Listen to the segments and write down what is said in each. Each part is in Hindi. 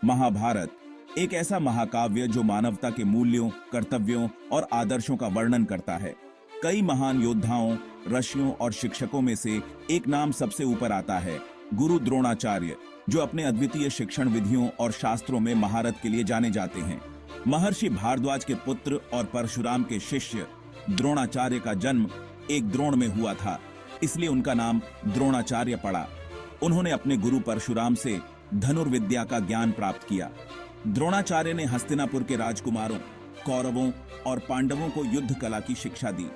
महाभारत एक ऐसा महाकाव्य जो मानवता के मूल्यों, कर्तव्यों और आदर्शों का वर्णन करता है। कई महान योद्धाओं, ऋषियों और शिक्षकों में से एक नाम सबसे ऊपर आता है, गुरु द्रोणाचार्य, जो अपने अद्वितीय शिक्षण विधियों और शास्त्रों में महारत के लिए जाने जाते हैं। महर्षि भारद्वाज के पुत्र और परशुराम के शिष्य द्रोणाचार्य का जन्म एक द्रोण में हुआ था, इसलिए उनका नाम द्रोणाचार्य पड़ा। उन्होंने अपने गुरु परशुराम से धनुर्विद्या का ज्ञान प्राप्त किया। द्रोणाचार्य ने हस्तिनापुर के राजकुमारों, कौरवों और पांडवों को युद्ध कला की शिक्षा दी।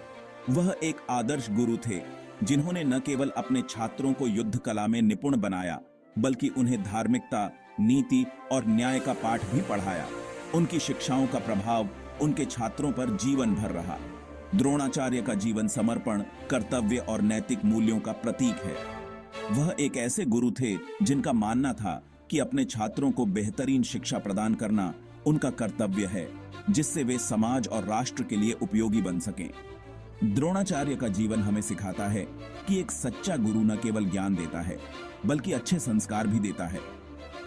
वह एक आदर्श गुरु थे, जिन्होंने न केवल अपने छात्रों को युद्ध कला में निपुण बनाया, बल्कि उन्हें धार्मिकता, नीति और न्याय का पाठ भी पढ़ाया। उनकी शिक्षाओं का प्रभाव उनके छात्रों पर जीवन भर रहा। द्रोणाचार्य का जीवन समर्पण, कर्तव्य और नैतिक मूल्यों का प्रतीक है। वह एक ऐसे गुरु थे जिनका मानना था कि अपने छात्रों को बेहतरीन शिक्षा प्रदान करना उनका कर्तव्य है, जिससे वे समाज और राष्ट्र के लिए उपयोगी बन सकें। द्रोणाचार्य का जीवन हमें सिखाता है कि एक सच्चा गुरु न केवल ज्ञान देता है, बल्कि अच्छे संस्कार भी देता है।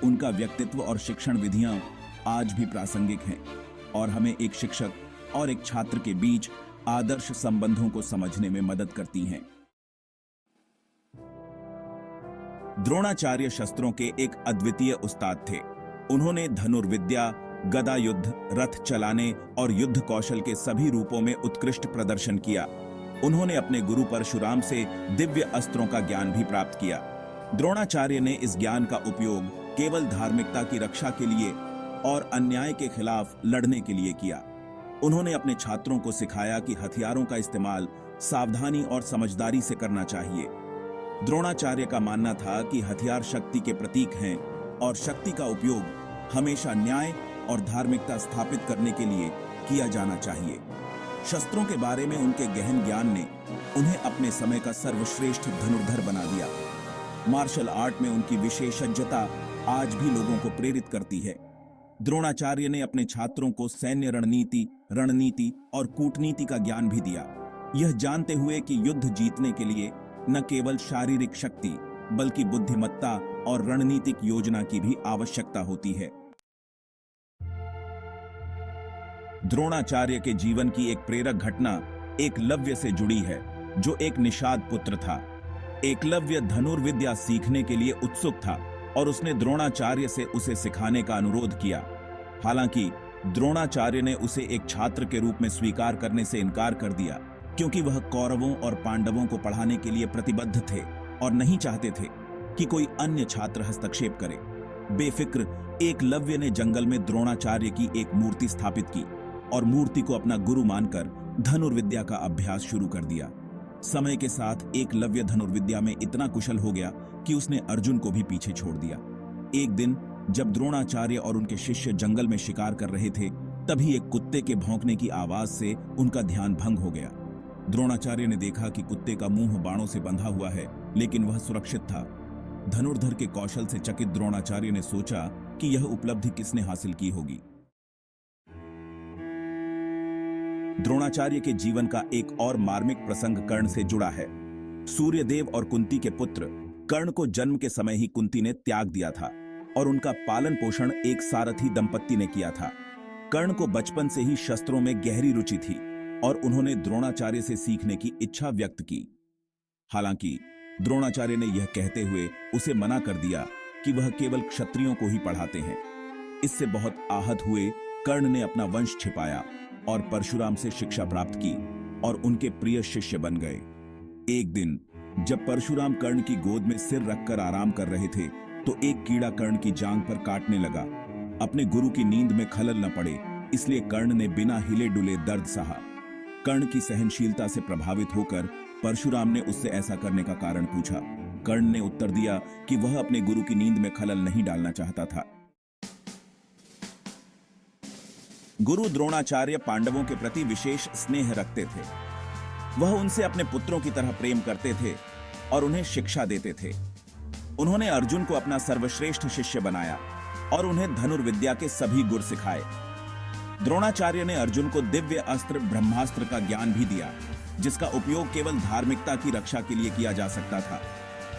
उनका व्यक्तित्व और शिक्षण विधियां आज भी प्रासंगिक हैं और हमें एक शिक्षक और एक छात्र के बीच आदर्श संबंधों को समझने में मदद करती हैं। द्रोणाचार्य शस्त्रों के एक अद्वितीय उस्ताद थे। उन्होंने धनुर्विद्या, गदा युद्ध, रथ चलाने और युद्ध कौशल के सभी रूपों में उत्कृष्ट प्रदर्शन किया। उन्होंने अपने गुरु परशुराम से दिव्य अस्त्रों का ज्ञान भी प्राप्त किया। द्रोणाचार्य ने इस ज्ञान का उपयोग केवल धार्मिकता की रक्षा के लिए और अन्याय के खिलाफ लड़ने के लिए किया। उन्होंने अपने छात्रों को सिखाया कि हथियारों का इस्तेमाल सावधानी और समझदारी से करना चाहिए। द्रोणाचार्य का मानना था कि हथियार शक्ति के प्रतीक हैं और शक्ति का उपयोग हमेशा न्याय और धार्मिकता स्थापित करने के लिए किया जाना चाहिए। शस्त्रों के बारे में उनके गहन ज्ञान ने उन्हें अपने समय का सर्वश्रेष्ठ धनुर्धर बना दिया। मार्शल आर्ट में उनकी विशेषज्ञता आज भी लोगों को प्रेरित करती है। द्रोणाचार्य ने अपने छात्रों को सैन्य रणनीति और कूटनीति का ज्ञान भी दिया, यह जानते हुए कि युद्ध जीतने के लिए न केवल शारीरिक शक्ति, बल्कि बुद्धिमत्ता और रणनीतिक योजना की भी आवश्यकता होती है। द्रोणाचार्य के जीवन की एक प्रेरक घटना एकलव्य से जुड़ी है, जो एक निषाद पुत्र था। एकलव्य धनुर्विद्या सीखने के लिए उत्सुक था और उसने द्रोणाचार्य से उसे सिखाने का अनुरोध किया। हालांकि द्रोणाचार्य ने उसे एक छात्र के रूप में स्वीकार करने से इनकार कर दिया, क्योंकि वह कौरवों और पांडवों को पढ़ाने के लिए प्रतिबद्ध थे और नहीं चाहते थे कि कोई अन्य छात्र हस्तक्षेप करे। बेफिक्र एकलव्य ने जंगल में द्रोणाचार्य की एक मूर्ति स्थापित की और मूर्ति को अपना गुरु मानकर धनुर्विद्या का अभ्यास शुरू कर दिया। समय के साथ एकलव्य धनुर्विद्या में इतना कुशल हो गया कि उसने अर्जुन को भी पीछे छोड़ दिया। एक दिन जब द्रोणाचार्य और उनके शिष्य जंगल में शिकार कर रहे थे, तभी एक कुत्ते के भौंकने की आवाज से उनका ध्यान भंग हो गया। द्रोणाचार्य ने देखा कि कुत्ते का मुंह बाणों से बंधा हुआ है, लेकिन वह सुरक्षित था। धनुर्धर के कौशल से चकित द्रोणाचार्य ने सोचा कि यह उपलब्धि किसने हासिल की होगी। द्रोणाचार्य के जीवन का एक और मार्मिक प्रसंग कर्ण से जुड़ा है। सूर्यदेव और कुंती के पुत्र कर्ण को जन्म के समय ही कुंती ने त्याग दिया था और उनका पालन पोषण एक सारथी दंपत्ति ने किया था। कर्ण को बचपन से ही शस्त्रों में गहरी रुचि थी और उन्होंने द्रोणाचार्य से सीखने की इच्छा व्यक्त की। हालांकि द्रोणाचार्य ने यह कहते हुए उसे मना कर दिया कि वह केवल क्षत्रियों को ही पढ़ाते हैं। इससे बहुत आहत हुए कर्ण ने अपना वंश छिपाया और परशुराम से शिक्षा प्राप्त की और उनके प्रिय शिष्य बन गए। एक दिन जब परशुराम कर्ण की गोद में सिर रखकर आराम कर रहे थे, तो एक कीड़ा कर्ण की जांघ पर काटने लगा। अपने गुरु की नींद में खलल न पड़े, इसलिए कर्ण ने बिना हिले डुले दर्द सहा। कर्ण की सहनशीलता से प्रभावित होकर परशुराम ने उससे ऐसा करने का कारण पूछा। कर्ण ने उत्तर दिया कि वह अपने गुरु की नींद में खलल नहीं डालना चाहता था। गुरु द्रोणाचार्य पांडवों के प्रति विशेष स्नेह रखते थे। वह उनसे अपने पुत्रों की तरह प्रेम करते थे और उन्हें शिक्षा देते थे। उन्होंने अर्जुन को अपना सर्वश्रेष्ठ शिष्य बनाया और उन्हें धनुर्विद्या के सभी गुर सिखाए। द्रोणाचार्य ने अर्जुन को दिव्य अस्त्र ब्रह्मास्त्र का ज्ञान भी दिया, जिसका उपयोग केवल धार्मिकता की रक्षा के लिए किया जा सकता था।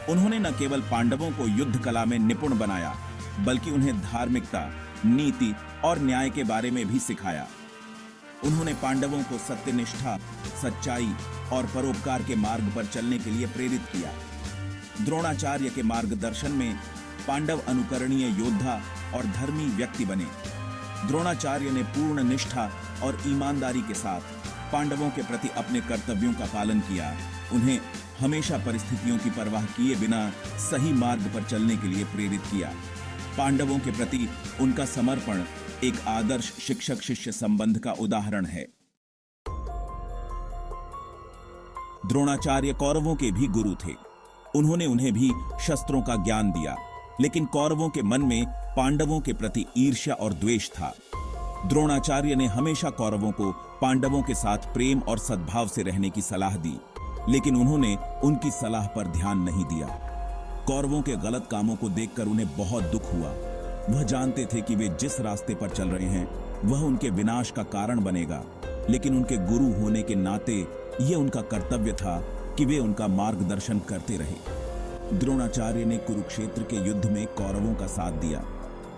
उन्होंने न केवल पांडवों को युद्ध कला में निपुण बनाया, बल्कि उन्हें धार्मिकता, नीति और न्याय के बारे में भी सिखाया। उन्होंने पांडवों को सत्यनिष्ठा, सच्चाई और परोपकार के मार्ग पर चलने के लिए प्रेरित किया। द्रोणाचार्य के मार्गदर्शन में पांडव अनुकरणीय योद्धा और धर्मी व्यक्ति बने। द्रोणाचार्य ने पूर्ण निष्ठा और ईमानदारी के साथ पांडवों के प्रति अपने कर्तव्यों का पालन किया। उन्हें हमेशा परिस्थितियों की परवाह किए बिना सही मार्ग पर चलने के लिए प्रेरित किया। पांडवों के प्रति उनका समर्पण एक आदर्श शिक्षक शिष्य संबंध का उदाहरण है। द्रोणाचार्य कौरवों के भी गुरु थे। उन्होंने उन्हें भी शस्त्रों का ज्ञान दिया, लेकिन कौरवों के मन में पांडवों के प्रति ईर्ष्या और द्वेष था। द्रोणाचार्य ने हमेशा कौरवों को पांडवों के साथ प्रेम और सद्भाव से रहने की सलाह दी, लेकिन उन्होंने उनकी सलाह पर ध्यान नहीं दिया। कौरवों के गलत कामों को देखकर उन्हें बहुत दुख हुआ। वह जानते थे कि वे जिस रास्ते पर चल रहे हैं वह उनके विनाश का कारण बनेगा, लेकिन उनके गुरु होने के नाते यह उनका कर्तव्य था कि वे उनका मार्गदर्शन करते रहे। द्रोणाचार्य ने कुरुक्षेत्र के युद्ध में कौरवों का साथ दिया,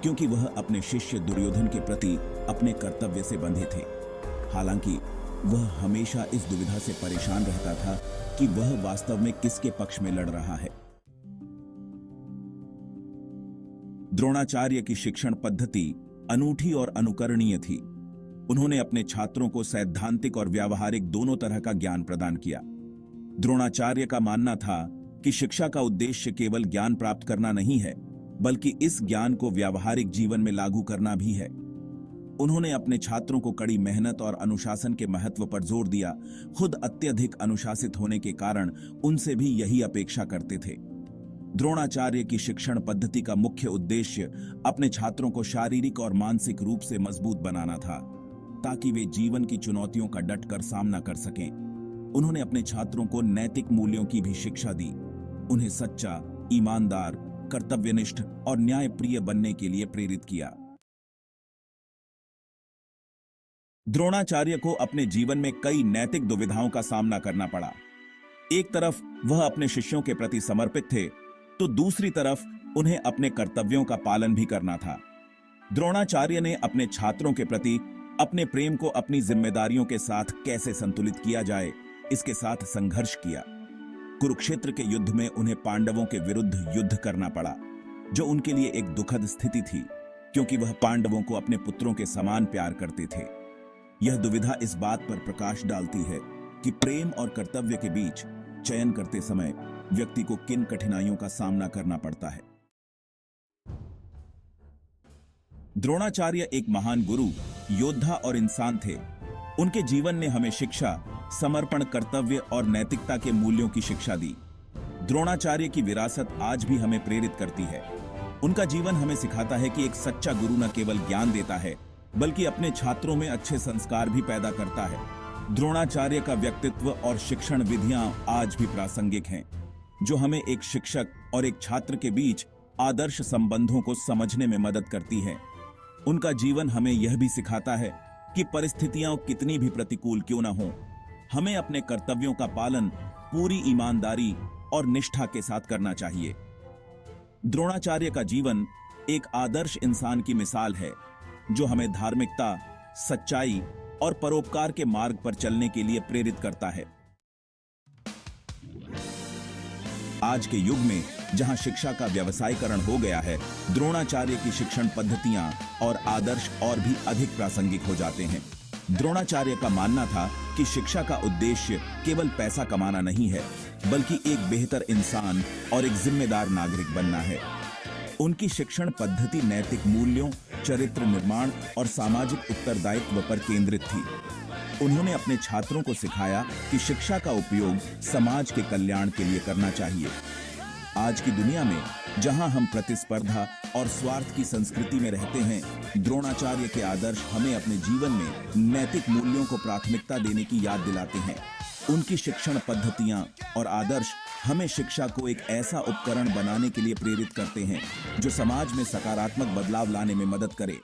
क्योंकि वह अपने शिष्य दुर्योधन के प्रति अपने कर्तव्य से बंधे थे। हालांकि वह हमेशा इस दुविधा से परेशान रहता था कि वह वास्तव में किसके पक्ष में लड़ रहा है। द्रोणाचार्य की शिक्षण पद्धति अनूठी और अनुकरणीय थी। उन्होंने अपने छात्रों को सैद्धांतिक और व्यावहारिक दोनों तरह का ज्ञान प्रदान किया। द्रोणाचार्य का मानना था कि शिक्षा का उद्देश्य केवल ज्ञान प्राप्त करना नहीं है, बल्कि इस ज्ञान को व्यावहारिक जीवन में लागू करना भी है। उन्होंने अपने छात्रों को कड़ी मेहनत और अनुशासन के महत्व पर जोर दिया। खुद अत्यधिक अनुशासित होने के कारण उनसे भी यही अपेक्षा करते थे। द्रोणाचार्य की शिक्षण पद्धति का मुख्य उद्देश्य अपने छात्रों को शारीरिक और मानसिक रूप से मजबूत बनाना था, ताकि वे जीवन की चुनौतियों का डटकर सामना कर सकें। उन्होंने अपने छात्रों को नैतिक मूल्यों की भी शिक्षा दी। उन्हें सच्चा, ईमानदार, कर्तव्यनिष्ठ और न्यायप्रिय बनने के लिए प्रेरित किया। द्रोणाचार्य को अपने जीवन में कई नैतिक दुविधाओं का सामना करना पड़ा। एक तरफ वह अपने शिष्यों के प्रति समर्पित थे, तो दूसरी तरफ उन्हें अपने कर्तव्यों का पालन भी करना था। द्रोणाचार्य ने अपने छात्रों के प्रति अपने प्रेम को अपनी जिम्मेदारियों के साथ कैसे संतुलित किया जाए, इसके साथ संघर्ष किया। कुरुक्षेत्र के युद्ध में उन्हें पांडवों के विरुद्ध युद्ध करना पड़ा, जो उनके लिए एक दुखद स्थिति थी, क्योंकि वह पांडवों को अपने पुत्रों के समान प्यार करते थे। यह दुविधा इस बात पर प्रकाश डालती है कि प्रेम और कर्तव्य के बीच चयन करते समय व्यक्ति को किन कठिनाइयों का सामना करना पड़ता है। द्रोणाचार्य एक महान गुरु, योद्धा और इंसान थे। उनके जीवन ने हमें शिक्षा, समर्पण, कर्तव्य और नैतिकता के मूल्यों की शिक्षा दी। द्रोणाचार्य की विरासत आज भी हमें प्रेरित करती है। उनका जीवन हमें सिखाता है कि एक सच्चा गुरु न केवल ज्ञान देता है, बल्कि अपने छात्रों में अच्छे संस्कार भी पैदा करता है। द्रोणाचार्य का व्यक्तित्व और शिक्षण विधियां आज भी प्रासंगिक हैं, जो हमें एक शिक्षक और एक छात्र के बीच आदर्श संबंधों को समझने में मदद करती है। उनका जीवन हमें यह भी सिखाता है कि परिस्थितियां कितनी भी प्रतिकूल क्यों न हों, हमें अपने कर्तव्यों का पालन पूरी ईमानदारी और निष्ठा के साथ करना चाहिए। द्रोणाचार्य का जीवन एक आदर्श इंसान की मिसाल है, जो हमें धार्मिकता, सच्चाई और परोपकार के मार्ग पर चलने के लिए प्रेरित करता है। आज के युग में जहां शिक्षा का व्यवसायीकरण हो गया है, द्रोणाचार्य की शिक्षण पद्धतियां और आदर्श और भी अधिक प्रासंगिक हो जाते हैं। द्रोणाचार्य का मानना था कि शिक्षा का उद्देश्य केवल पैसा कमाना नहीं है, बल्कि एक बेहतर इंसान और एक जिम्मेदार नागरिक बनना है। उनकी शिक्षण पद्धति नैतिक मूल्यों, चरित्र निर्माण और सामाजिक उत्तरदायित्व पर केंद्रित थी। उन्होंने अपने छात्रों को सिखाया कि शिक्षा का उपयोग समाज के कल्याण के लिए करना चाहिए। आज की दुनिया में जहां हम प्रतिस्पर्धा और स्वार्थ की संस्कृति में रहते हैं, द्रोणाचार्य के आदर्श हमें अपने जीवन में नैतिक मूल्यों को प्राथमिकता देने की याद दिलाते हैं। उनकी शिक्षण पद्धतियां और आदर्श हमें शिक्षा को एक ऐसा उपकरण बनाने के लिए प्रेरित करते हैं, जो समाज में सकारात्मक बदलाव लाने में मदद करे।